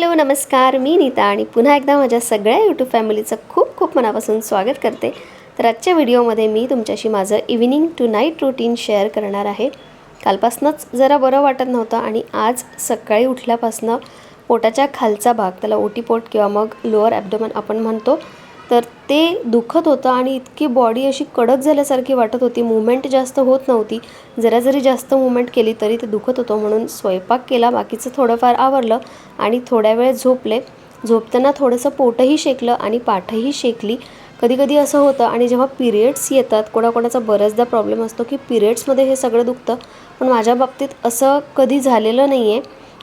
Hello नमस्कार, मी नीता आणि पुन्हा एकदा माझ्या सगळ्या यूट्यूब फॅमिलीचं खूप खूप मनापासून स्वागत करते। तर आजच्या व्हिडिओमध्ये मी तुमच्याशी माझं evening to night routine share करणार आहे। कालपासूनच जरा बरं वाटत नव्हतं आणि आज सकाळी उठल्यापासून पोटाच्या खालचा भाग, त्याला ओटीपोट किंवा मग लोअर ॲब्डोमेन आपण म्हणतो, तर ते दुखत होतं आणि इतकी बॉडी अशी कडक झाल्यासारखी वाटत होती। मूवमेंट जास्त होत नव्हती, जरी जास्त मूवमेंट केली तरी ते दुखत होतं। म्हणून स्वयंपाक केला, बाकीचं थोडंफार आवरलं आणि थोड्या वेळ झोपले। झोपताना थोडंसं पोटही शेकलं आणि पाठही शेकली। कधी कधी असं होतं आणि जेव्हा पिरियड्स येतात, कोणाकोणाचा बऱ्याचदा प्रॉब्लेम असतो की पिरियड्समध्ये हे सगळं दुखतं, पण माझ्या बाबतीत असं कधी झालेलं नाही आहे।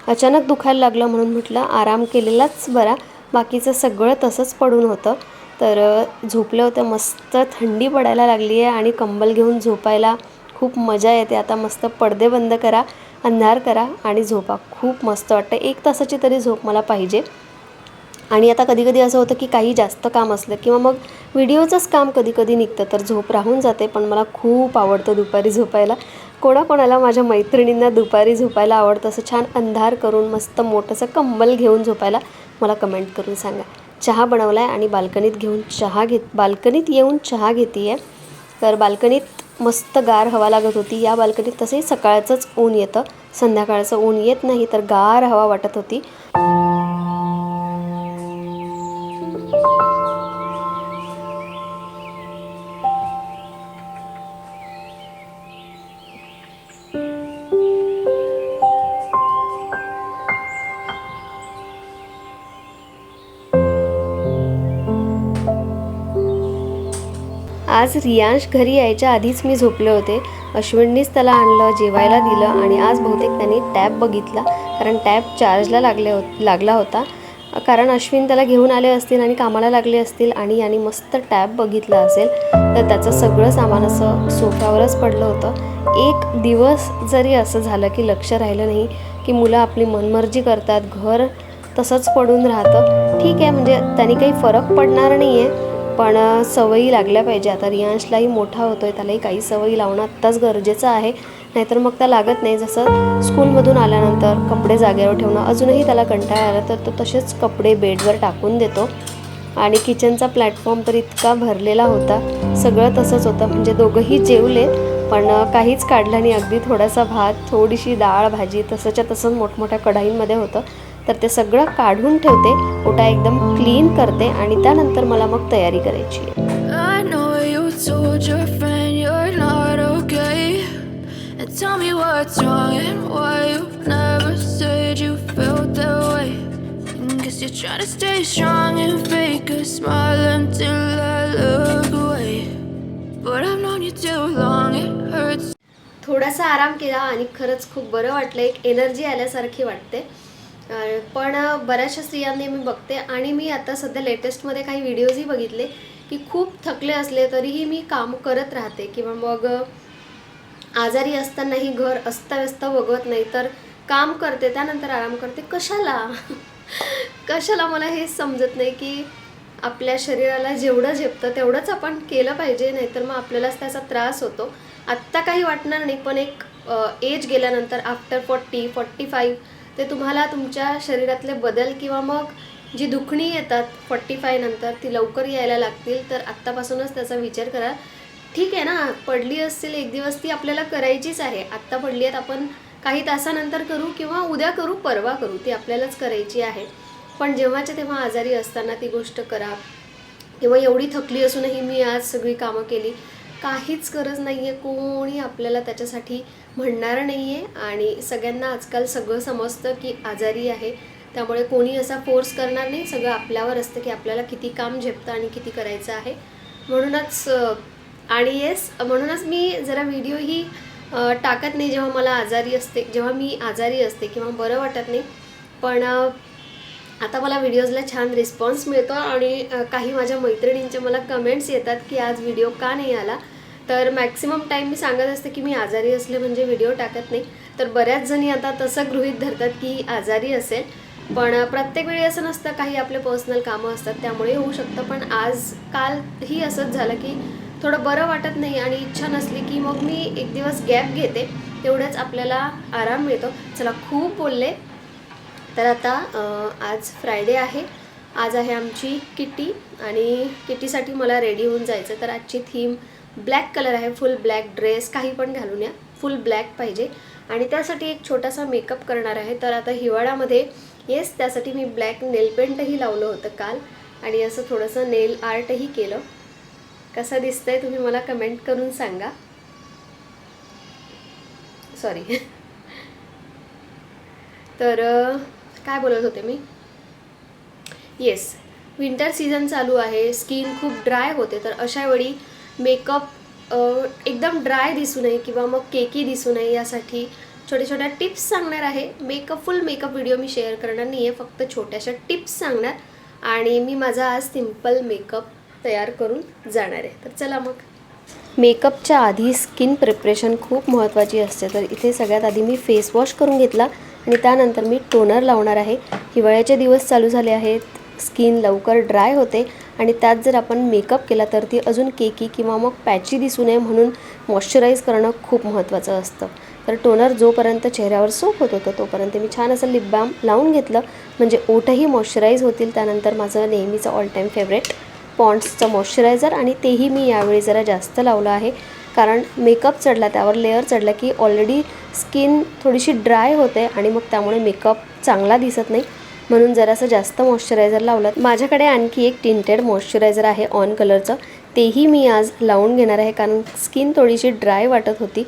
अचानक दुखायला लागलं म्हणून म्हटलं आराम केलेलाच बरा, बाकीचं सगळं तसंच पडून होतं। तर झोपले होते, मस्त थंडी पडायला लागली आहे आणि कंबल घेऊन झोपायला खूप मजा येते। आता मस्त पडदे बंद करा, अंधार करा आणि झोपा, खूप मस्त वाटतं। 1 तासाची तरी झोप मला पाहिजे। आणि आता कधी कधी असं होतं की काही जास्त काम असलं किंवा मग व्हिडिओचंच काम कधी कधी निघतं तर झोप राहून जाते, पण मला खूप आवडतं दुपारी झोपायला। कोणाकोणाला, माझ्या मैत्रिणींना दुपारी झोपायला आवडतं असं छान अंधार करून मस्त मोठंसं कंबल घेऊन झोपायला? मला कमेंट करून सांगा। चहा बनवला आहे आणि बाल्कनीत येऊन चहा घेते आहे। तर बाल्कनीत मस्त गार हवा लागत होती। या बाल्कनीत तसंही सकाळचंच ऊन येतं, संध्याकाळचं ऊन येत नाही, तर गार हवा वाटत होती। आज रियांश घरी यायच्या आधीच मी झोपले होते। अश्विनीच त्याला आणलं, जेवायला दिलं आणि आज बहुतेक त्यांनी टॅब बघितला, कारण टॅब चार्जला लागला होता। कारण अश्विन त्याला घेऊन आले असतील आणि कामाला लागले असतील आणि याने मस्त टॅब बघितला असेल, तर त्याचं सगळं सामान असं सोफ्यावरच पडलं होतं। एक दिवस जरी असं झालं की लक्ष राहिलं नाही की मुलं आपली मनमर्जी करतात, घर तसंच पडून राहतं, ठीक आहे, म्हणजे त्यांनी काही फरक पडणार नाही आहे, पण सवयी लागल्या पाहिजे। आता रियांशलाही मोठा होतोय, त्यालाही काही सवयी लावणं आत्ताच गरजेचं आहे, नाहीतर मग त्या लागत नाही। जसं स्कूलमधून आल्यानंतर कपडे जागेवर ठेवणं, अजूनही त्याला कंटाळा आला तर तो तसेच कपडे बेडवर टाकून देतो। आणि किचनचा प्लॅटफॉर्म तर इतका भरलेला होता, सगळं तसंच होतं। म्हणजे दोघंही जेवले पण काहीच काढलं नाही, अगदी थोडासा भात, थोडीशी डाळ भाजी तसंच्या तसं मोठमोठ्या कढाईंमध्ये होतं, तर ते सगळं काढून ठेवते, ओटा एकदम क्लीन करते आणि त्यानंतर मला मग तयारी करायची आहे। थोडासा आराम केला आणि खरंच खूप बरं वाटलं, एक एनर्जी आल्यासारखी वाटते। पण बऱ्याचशा स्त्रियांनी मी बघते आणि मी आता सध्या लेटेस्टमध्ये काही व्हिडिओजही बघितले की खूप थकले असले तरीही मी काम करत राहते किंवा मग आजारी असतानाही घर अस्ताव्यस्त बघत नाही, तर काम करते, त्यानंतर आराम करते। कशाला कशाला मला हेच समजत नाही की आपल्या शरीराला जेवढं झेपतं तेवढंच आपण केलं पाहिजे, नाहीतर मग आपल्यालाच त्याचा त्रास होतो। आत्ता काही वाटणार नाही, पण एक एज गेल्यानंतर आफ्टर 40-45 ते तुम्हाला तुमच्या शरीरातले बदल किंवा मग जी दुखणी येतात 45 नंतर ती लवकर यायला लागतील। तर आत्तापासूनच त्याचा विचार करा। ठीक आहे ना, पडली असतील एक दिवस, ती आपल्याला करायचीच आहे। आत्ता पडली आहेत, आपण काही तासानंतर करू किंवा उद्या करू, परवा करू, ती आपल्यालाच करायची आहे। पण जेव्हाच्या तेव्हा आजारी असताना ती गोष्ट करा, किंवा एवढी थकली असूनही मी आज सगळी कामं केली, काहीच गरज नाही आहे। कोणी आपल्याला त्याच्यासाठी म्हणणार नाही आहे आणि सगळ्यांना आजकाल सगळं समजतं की आजारी आहे, त्यामुळे कोणी असा फोर्स करणार नाही। सगळं आपल्यावर असतं की आपल्याला किती काम झेपतं आणि किती करायचं आहे। म्हणूनच मी जरा व्हिडिओही टाकत नाही जेव्हा मी आजारी असते किंवा बरं वाटत नाही। पण आता मला व्हिडिओजला छान रिस्पॉन्स मिळतो आणि काही माझ्या मैत्रिणींचे मला कमेंट्स येतात की आज व्हिडिओ का नाही आला, तर मॅक्सिमम टाईम मी सांगत असते की मी आजारी असले म्हणजे व्हिडिओ टाकत नाही। तर बऱ्याच जणी आता तसं गृहीत धरतात की आजारी असेल, पण प्रत्येक वेळी असं नसतं, काही आपले पर्सनल कामं असतात त्यामुळे होऊ शकतं। पण कालही असंच झालं की थोडं बरं वाटत नाही आणि इच्छा नसली की मग मी एक दिवस गॅप घेते, तेवढंच आपल्याला आराम मिळतो। चला, खूप बोलले, तर आता आज फ्रायडे आहे. आज आहे आमची किटी आणि किटीसाठी मला रेडी होऊन जायचं. तर आजची थीम ब्लॅक कलर आहे. फुल ब्लॅक ड्रेस, काही पण घालून या, फुल ब्लॅक पाहिजे. आणि त्यासाठी एक छोटासा मेकअप करणार आहे. तर आता हिवाळ्यामध्ये त्यासाठी मी ब्लॅक नेल पेंटही लावलं होतं काल आणि असं थोडंसं नेल आर्टही केलं. कसं दिसतंय तुम्ही मला कमेंट करून सांगा. सॉरी. तर काय बोलत होते मी. विंटर सीझन चालू आहे. स्किन खूप ड्राय होते. तर अशा वेळी मेकअप एकदम ड्राय दिसू नये किंवा मग केकी दिसू नये यासाठी छोट्या छोट्या टिप्स सांगणार आहे. फुल मेकअप व्हिडिओ मी शेअर करणार नाही आहे, फक्त छोट्याशा टिप्स सांगणार. आणि मी माझा आज सिम्पल मेकअप तयार करून जाणार आहे. तर चला मग. मेकअपच्या आधी स्किन प्रिपरेशन खूप महत्त्वाची असते. तर इथे सगळ्यात आधी मी फेस वॉश करून घेतला आणि त्यानंतर मी टोनर लावणार आहे. हिवाळ्याचे दिवस चालू झाले आहेत. स्किन लवकर ड्राय होते आणि त्यात जर आपण मेकअप केला तर ती अजून केकी किंवा मग पॅची दिसू नये म्हणून मॉइश्चराईज करणं खूप महत्त्वाचं असतं. तर टोनर जोपर्यंत चेहऱ्यावर सोप होत होतं तोपर्यंत मी छान असं लिप बाम लावून घेतलं, म्हणजे ओठही मॉइश्चराईज होतील. त्यानंतर माझं नेहमीचं ऑल टाईम फेवरेट पॉन्ड्सचं मॉइश्चरायझर, आणि तेही मी यावेळी जरा जास्त लावलं आहे कारण मेकअप चढला, त्यावर लेअर चढला की ऑलरेडी स्किन थोडीशी ड्राय होते आणि मग त्यामुळे मेकअप चांगला दिसत नाही, म्हणून जरासं जास्त मॉइश्चरायझर लावलं. माझ्याकडे आणखी एक टिंटेड मॉइश्चरायझर आहे ऑन कलरचं, तेही मी आज लावून घेणार आहे कारण स्किन थोडीशी ड्राय वाटत होती.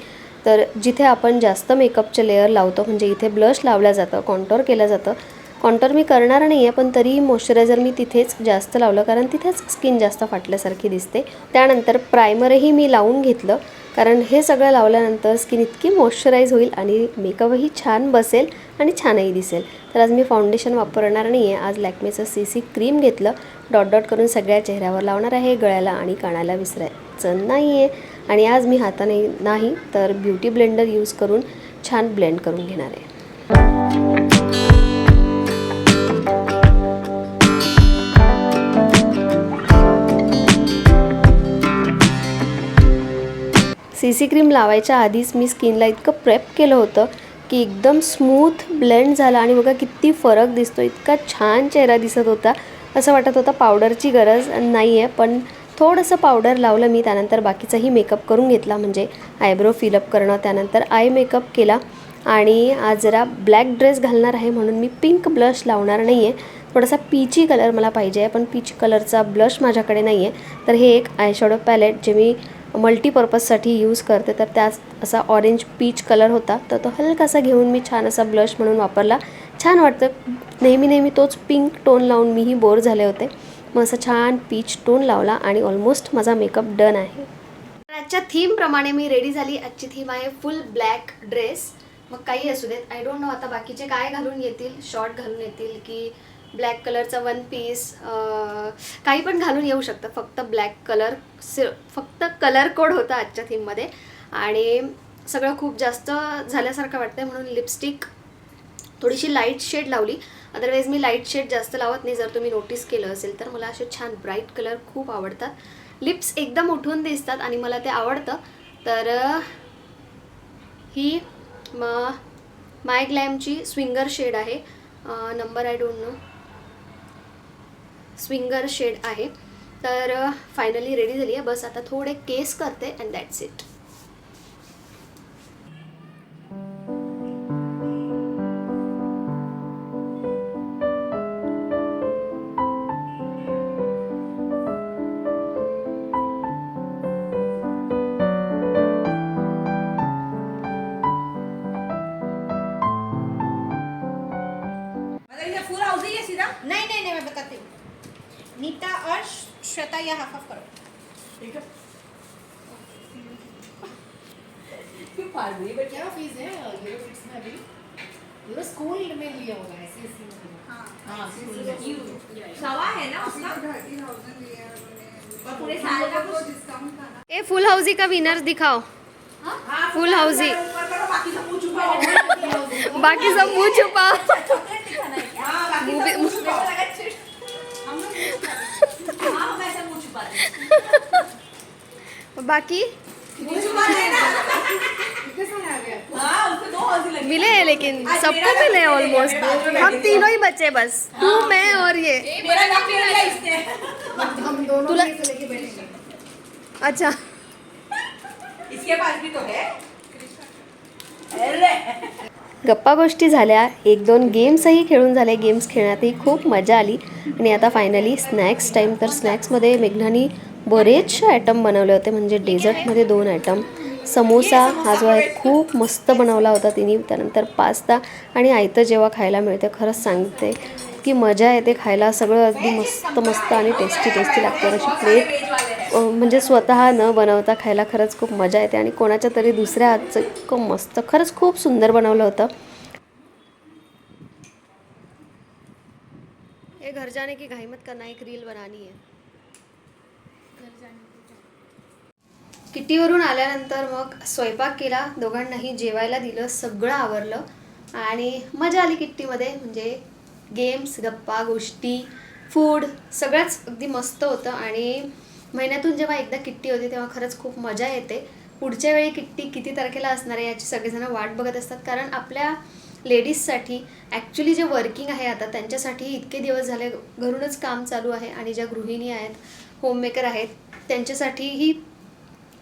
तर जिथे आपण जास्त मेकअपचे लेअर लावतो, म्हणजे इथे ब्लश लावलं जातं, कॉन्टोर केलं जातं. कॉन्टोर मी करणार नाही आहे, पण तरी मॉइश्चरायझर मी तिथेच जास्त लावलं कारण तिथेच स्किन जास्त फाटल्यासारखी दिसते. त्यानंतर प्रायमरही मी लावून घेतलं कारण हे सगळं लावल्यानंतर स्किन इतकी मॉइश्चराईज होईल आणि मेकअपही छान बसेल आणि छानही दिसेल. तर आज मी फाउंडेशन वापरणार नाही आहे. आज लॅक्मेचं CC क्रीम घेतलं, डॉट डॉट करून सगळ्या चेहऱ्यावर लावणार आहे, गळ्याला आणि कानाला विसरायचं नाही आहे. आणि आज मी हाताने नाही तर ब्युटी ब्लेंडर यूज करून छान ब्लेंड करून घेणार आहे. CC क्रीम लावायच्या आधीच मी स्किनला इतकं प्रेप केलं होतं की एकदम स्मूथ ब्लेंड झाला आणि बघा किती फरक दिसतो. इतका छान चेहरा दिसत होता. असं वाटत होतं पावडरची गरज नाही आहे, पण थोडंसं पावडर लावलं मी. त्यानंतर बाकीचाही मेकअप करून घेतला, म्हणजे आयब्रो फिलअप करणं, त्यानंतर आय मेकअप केला. आणि आज जरा ब्लॅक ड्रेस घालणार आहे म्हणून मी पिंक ब्लश लावणार नाही आहे. थोडासा पीची कलर मला पाहिजे आहे, पण पीच कलरचा ब्लश माझ्याकडे नाही आहे. तर हे एक आयशॅडो पॅलेट जे मी मल्टीपर्पजसाठी यूज करते, तर त्याच असा ऑरेंज पीच कलर होता, तर तो हलकासा घेऊन मी छान असा ब्लश म्हणून वापरला. छान वाटतं. नेहमी तोच पिंक टोन लावून मीही बोर झाले होते. मग असं छान पीच टोन लावला आणि ऑलमोस्ट माझा मेकअप डन आहे. आजच्या थीमप्रमाणे मी रेडी झाली. आजची थीम आहे फुल ब्लॅक ड्रेस. मग काही असू देत, आय डोंट नो आता बाकीचे काय घालून येतील, शॉर्ट घालून येतील की ब्लॅक कलरचा वन पीस, काही पण घालून येऊ शकतं. फक्त ब्लॅक कलर, फक्त कलर कोड होता आजच्या थीममध्ये. आणि सगळं खूप जास्त झाल्यासारखं वाटतं म्हणून लिपस्टिक थोडीशी लाईट शेड लावली. अदरवाईज मी लाईट शेड जास्त लावत नाही. जर तुम्ही नोटीस केलं असेल तर मला असे छान ब्राईट कलर खूप आवडतात. लिप्स एकदम उठून दिसतात आणि मला ते आवडतं. तर ही माय ग्लॅमची स्विंगर शेड आहे, number I don't know, swinger shade आहे. तर फायनली रेडी झाली आहे. बस आता थोडे केस करते अँड दॅट्स इट. नहीं मैं बताती हूँ. नीता और श्वेता या हाफ करो. ठीक है. क्या फीस है ये फिक्स में अभी? ये स्कूल में लिया होगा ऐसे ऐसे. हाँ सवा है ना उसका 30,000 लिया और पूरे साल का कुछ डिस्काउंट था ना. ए फुल हाउसी का विनर दिखाओ. फुल हाउसी. बाकी सब मुंह छुपा. बाकी सब मुंह छुपा. बाकी कितने सारे आ गए? हाँ उससे 2 हौसी लगी. मिले हैं लेकिन सबको मिले ऑलमोस्ट, हम तीनों ही बचे बस, तू मैं और ये। मेरा नाम ले लिया इसने। हम दोनों तुला- से लेके बैठेंगे। अच्छा इसके पास भी तो है। अरे गप्पा गोष्टी झाल्या, 1-2 गेम्सही खेळून झाले. गेम्स खेळण्यातही खूप मजा आली. आणि आता फायनली स्नॅक्स टाईम. तर स्नॅक्समध्ये मेघनानी बरेचसे आयटम बनवले होते, म्हणजे डेझर्टमध्ये 2 आयटम. समोसा हा जो आहे खूप मस्त बनवला होता तिने. त्यानंतर पास्ता आणि आयतं जेव्हा खायला मिळते खरंच सांगते की मजा येते खायला. सगळं अगदी मस्त मस्त आणि टेस्टी लागते. अशी प्लेट म्हणजे स्वतः न बनवता खायला खरंच खूप मजा येते. आणि कोणाच्या तरी दुसऱ्या हातचं इतकं मस्त, खरंच खूप सुंदर बनवलं होतं. ये घर जाने की घाई मत करना, एक रील बनानी है. किटीवरून आल्यानंतर मग स्वयंपाक केला, दोघांनाही जेवायला दिलं, सगळं आवरलं आणि मजा आली किट्टीमध्ये. म्हणजे गेम्स, गप्पा गोष्टी, फूड सगळंच अगदी मस्त होतं. आणि महिन्यातून जेव्हा एकदा किट्टी होती तेव्हा खरंच खूप मजा येते. पुढच्या वेळी किट्टी किती तारखेला असणार आहे याची सगळेजण वाट बघत असतात, कारण आपल्या लेडीजसाठी ॲक्च्युली जे वर्किंग आहे आता त्यांच्यासाठी इतके दिवस झाले घरूनच काम चालू आहे. आणि ज्या गृहिणी आहेत, होममेकर आहेत, त्यांच्यासाठीही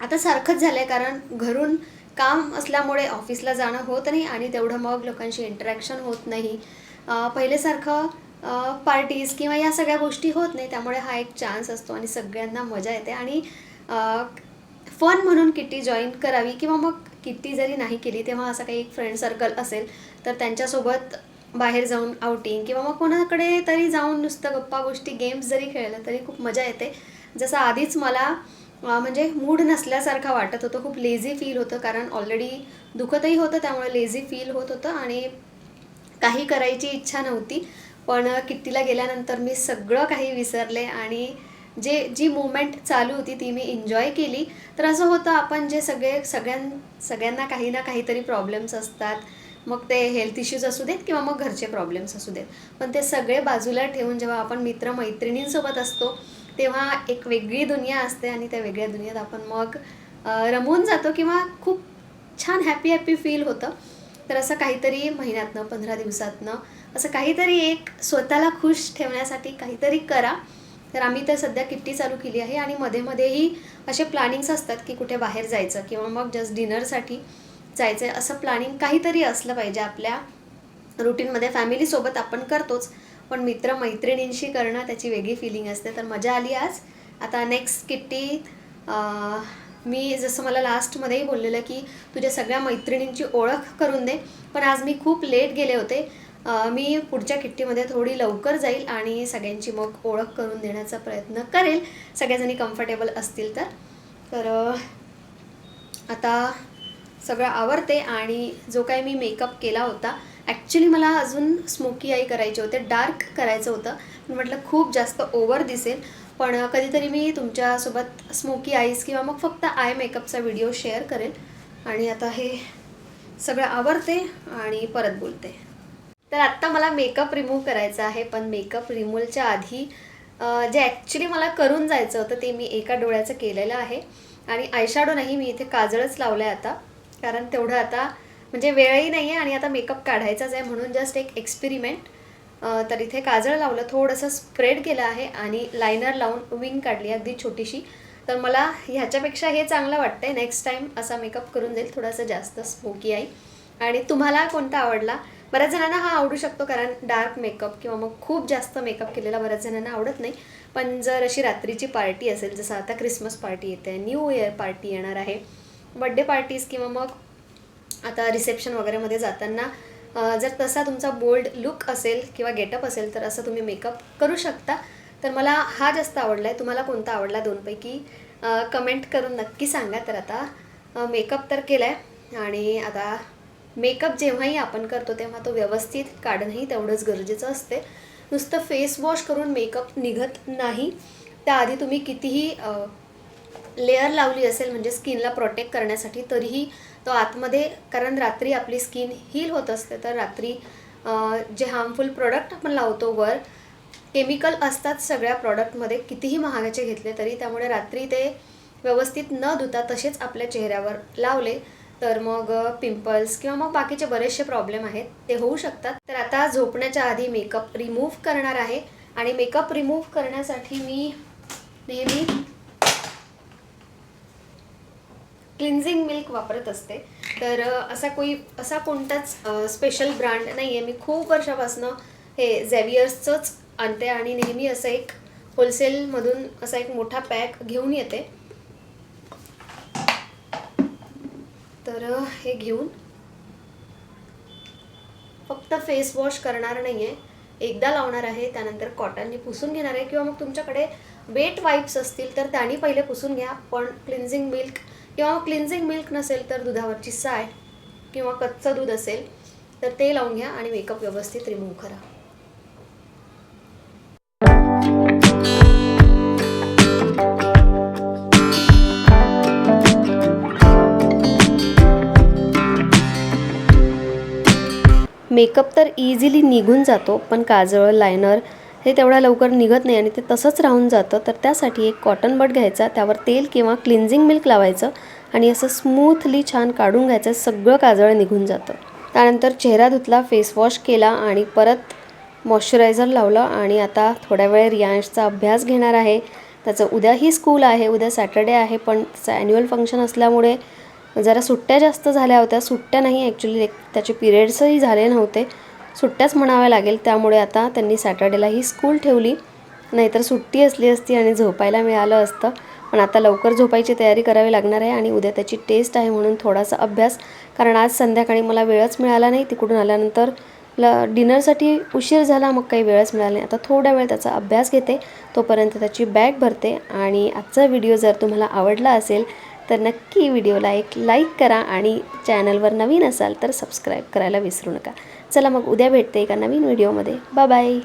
आता सारखंच झालं आहे, कारण घरून काम असल्यामुळे ऑफिसला जाणं होत नाही आणि तेवढं मग लोकांशी इंटरॅक्शन होत नाही. पहिलेसारखं पार्टीज किंवा या सगळ्या गोष्टी होत नाही. त्यामुळे हा एक चान्स असतो आणि सगळ्यांना मजा येते. आणि फन म्हणून किट्टी जॉईन करावी, किंवा मग किट्टी जरी नाही केली तेव्हा असं काही एक फ्रेंड सर्कल असेल तर त्यांच्यासोबत बाहेर जाऊन आउटिंग किंवा मग कोणाकडे तरी जाऊन नुसतं गप्पा गोष्टी गेम्स जरी खेळलं तरी खूप मजा येते. जसं आधीच मला म्हणजे मूड नसल्यासारखं वाटत होतं, खूप लेझी फील होतं, कारण ऑलरेडी दुखतही होतं त्यामुळे लेझी फील होत होतं आणि काही करायची इच्छा नव्हती. पण किट्टीला गेल्यानंतर मी सगळं काही विसरले आणि जी मुवमेंट चालू होती ती मी एन्जॉय केली. तर असं होतं, आपण जे सगळ्यांना काही ना काहीतरी प्रॉब्लेम्स असतात, मग ते हेल्थ इश्यूज असू देत किंवा मग घरचे प्रॉब्लेम्स असू देत, पण ते सगळे बाजूला ठेवून जेव्हा आपण मित्रमैत्रिणींसोबत असतो तेव्हा एक वेगळी दुनिया असते आणि त्या वेगळ्या दुनियेत आपण मग रमून जातो किंवा खूप छान हॅपी फील होतं. तर असं काहीतरी महिन्यातनं 15 दिवसातनं असं काहीतरी एक स्वतःला खुश ठेवण्यासाठी काहीतरी करा. तर आम्ही तर सध्या किट्टी चालू केली आहे आणि मध्येही असे प्लॅनिंग्स असतात की कुठे बाहेर जायचं किंवा मग जस्ट डिनरसाठी जायचं आहे, असं प्लॅनिंग काहीतरी असलं पाहिजे आपल्या रुटीनमध्ये. फॅमिलीसोबत आपण करतोच, पण मित्रमैत्रिणींशी करणं त्याची वेगळी फिलिंग असते. तर मजा आली आज. आता नेक्स्ट किट्टी मी जसं मला लास्टमध्येही बोललेलं की तुझ्या सगळ्या मैत्रिणींची ओळख करून दे, पण आज मी खूप लेट गेले होते. मी पुढच्या किट्टीमध्ये थोडी लवकर जाईल आणि सगळ्यांची मग ओळख करून देण्याचा प्रयत्न करेल, सगळ्याजणी कम्फर्टेबल असतील तर. आता सगळं आवरते आणि जो काही मी मेकअप केला होता, ॲक्च्युली मला अजून स्मोकी आय करायचे होते, डार्क करायचं होतं. म्हटलं खूप जास्त ओव्हर दिसेल, पण कधीतरी मी तुमच्यासोबत स्मोकी आईज किंवा मग फक्त आय मेकअपचा व्हिडिओ शेअर करेल. आणि आता हे सगळं आवरते आणि परत बोलते. तर आत्ता मला मेकअप रिमूव्ह करायचा आहे, पण मेकअप रिमूव्हच्या आधी जे ॲक्च्युली मला करून जायचं होतं ते मी एका डोळ्याचं केलेलं आहे. आणि आयशॅडो नाही, मी इथे काजळच लावलं आहे आता, कारण तेवढं आता म्हणजे वेळही नाही आहे आणि आता मेकअप काढायचाच आहे म्हणून जस्ट एक एक्सपेरिमेंट. तर इथे काजळ लावलं, थोडंसं स्प्रेड केलं आहे आणि लायनर लावून विंग काढली अगदी छोटीशी. तर मला ह्याच्यापेक्षा हे चांगलं वाटतं आहे. नेक्स्ट टाईम असा मेकअप करून जाईल, थोडासा जास्त स्मोकी आई. आणि तुम्हाला कोणता आवडला? बऱ्याच जणांना हा आवडू शकतो, कारण डार्क मेकअप किंवा मग खूप जास्त मेकअप केलेला बऱ्याच जणांना आवडत नाही. पण जर अशी रात्रीची पार्टी असेल, जसं आता क्रिसमस पार्टी येते, न्यू इयर पार्टी येणार आहे, बड्डे पार्टीज किंवा मग आता रिसेप्शन वगैरेमध्ये जाताना जर तसा तुमचा बोल्ड लुक असेल किंवा गेटअप असेल तर असं तुम्ही मेकअप करू शकता. तर मला हा जास्त आवडला आहे. तुम्हाला कोणता आवडला दोनपैकी कमेंट करून नक्की सांगा. तर आता मेकअप तर केला आहे आणि आता मेकअप जेव्हाही आपण करतो तेव्हा तो व्यवस्थित काढणंही तेवढंच गरजेचं असते. नुसतं फेस वॉश करून मेकअप निघत नाही. त्याआधी तुम्ही कितीही लेअर लावली असेल म्हणजे स्किनला प्रोटेक्ट करण्यासाठी, तरीही तो आतमध्ये, कारण रात्री आपली स्किन हील होत असते, तर रात्री जे हार्मफुल प्रोडक्ट आपण लावतो वर, केमिकल असतात सगळ्या प्रॉडक्टमध्ये, कितीही महागाचे घेतले तरी. त्यामुळे रात्री ते व्यवस्थित न धुता तसेच आपल्या चेहऱ्यावर लावले तर मग पिंपल्स किंवा मग बाकीचे बरेचसे प्रॉब्लेम आहेत ते होऊ शकतात. तर आता झोपण्याच्या आधी मेकअप रिमूव्ह करणार आहे आणि मेकअप रिमूव्ह करण्यासाठी मी नेहमी क्लिन्झिंग मिल्क वापरत असते. तर असा कोणताच स्पेशल ब्रँड नाही आहे. मी खूप वर्षापासून हे झेवियर्सचंच आणते आणि नेहमी असं एक होलसेलमधून असा एक मोठा पॅक घेऊन येते. तर हे घेऊन फक्त फेस वॉश करणार नाही आहे, एकदा लावणार आहे, त्यानंतर कॉटनने पुसून घेणार आहे किंवा मग तुमच्याकडे वेट वाईप्स असतील तर त्याने पहिले पुसून घ्या. पण क्लिन्झिंग मिल्क किंवा क्लिन्झिंग मिल्क नसेल तर दुधावरची साय किंवा कच्चं दूध असेल तर ते लावून घ्या आणि मेकअप व्यवस्थित रिमूव्ह करा. मेकअप तर इझिली निघून जातो, पण काजळ लायनर हे तेवढ्या लवकर निघत नाही आणि ते तसंच राहून जातं. तर त्यासाठी एक कॉटन बड घ्यायचा, त्यावर तेल किंवा क्लिन्झिंग मिल्क लावायचं आणि असं स्मूथली छान काढून घ्यायचं. सगळं काजळ निघून जातं. त्यानंतर चेहरा धुतला, फेस वॉश केला आणि परत मॉइश्चरायझर लावलं आणि आता थोड्या वेळ रियांशचा अभ्यास घेणार आहे. त्याचं उद्याही स्कूल आहे, उद्या सॅटर्डे आहे, पण त्याचं ॲन्युअल फंक्शन असल्यामुळे जरा सुट्ट्या जास्त झाल्या होत्या. सुट्ट्या नाही ॲक्च्युली, त्याचे पिरियड्सही झाले नव्हते, सुट्ट्याच म्हणाव्या लागेल. त्यामुळे आता त्यांनी सॅटर्डेलाही स्कूल ठेवली, नाहीतर सुट्टी असली असती आणि झोपायला मिळालं असतं. पण आता लवकर झोपायची तयारी करावी लागणार आहे आणि उद्या त्याची टेस्ट आहे म्हणून थोडासा अभ्यास, कारण आज संध्याकाळी मला वेळच मिळाला नाही. तिकडून आल्यानंतर डिनरसाठी उशीर झाला, मग काही वेळच मिळाला नाही. आता थोडा वेळ त्याचा अभ्यास घेते, तोपर्यंत त्याची बॅग भरते. आणि आजचा व्हिडिओ जर तुम्हाला आवडला असेल तर नक्की व्हिडिओला एक लाईक करा आणि चॅनलवर नवीन असाल तर सबस्क्राईब करायला विसरू नका. चला मग उद्या भेटते एका नवीन व्हिडिओमध्ये. Bye bye.